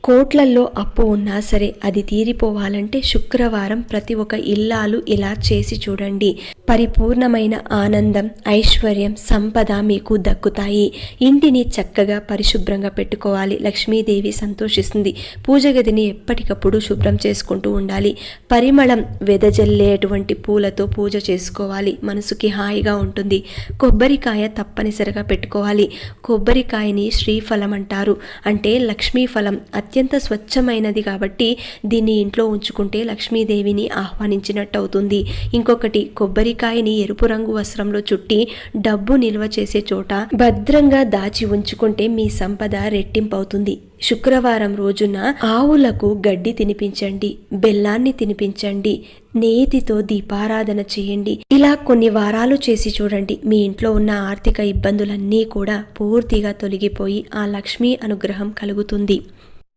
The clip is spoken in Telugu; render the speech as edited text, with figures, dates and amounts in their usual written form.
కోట్లల్లో అప్పు ఉన్నా సరే అది తీరిపోవాలంటే శుక్రవారం ప్రతి ఒక్క ఇల్లాలు ఇలా చేసి చూడండి. పరిపూర్ణమైన ఆనందం, ఐశ్వర్యం, సంపద మీకు దక్కుతాయి. ఇంటిని చక్కగా పరిశుభ్రంగా పెట్టుకోవాలి. లక్ష్మీదేవి సంతోషిస్తుంది. పూజ గదిని ఎప్పటికప్పుడు శుభ్రం చేసుకుంటూ ఉండాలి. పరిమళం వెదజల్లేటువంటి పూలతో పూజ చేసుకోవాలి. మనసుకి హాయిగా ఉంటుంది. కొబ్బరికాయ తప్పనిసరిగా పెట్టుకోవాలి. కొబ్బరికాయని శ్రీఫలం అంటారు. అంటే లక్ష్మీ ఫలం, అత్యంత స్వచ్ఛమైనది కాబట్టి దీన్ని ఇంట్లో ఉంచుకుంటే లక్ష్మీదేవిని ఆహ్వానించినట్టు అవుతుంది. ఇంకొకటి, కొబ్బరికాయని ఎరుపు రంగు వస్త్రంలో చుట్టి డబ్బు నిల్వ చేసే చోట భద్రంగా దాచి ఉంచుకుంటే మీ సంపద రెట్టింపవుతుంది. శుక్రవారం రోజున ఆవులకు గడ్డి తినిపించండి, బెల్లాన్ని తినిపించండి, నేతితో దీపారాధన చేయండి. ఇలా కొన్ని వారాలు చేసి చూడండి. మీ ఇంట్లో ఉన్న ఆర్థిక ఇబ్బందులన్నీ కూడా పూర్తిగా తొలగిపోయి ఆ లక్ష్మీ అనుగ్రహం కలుగుతుంది.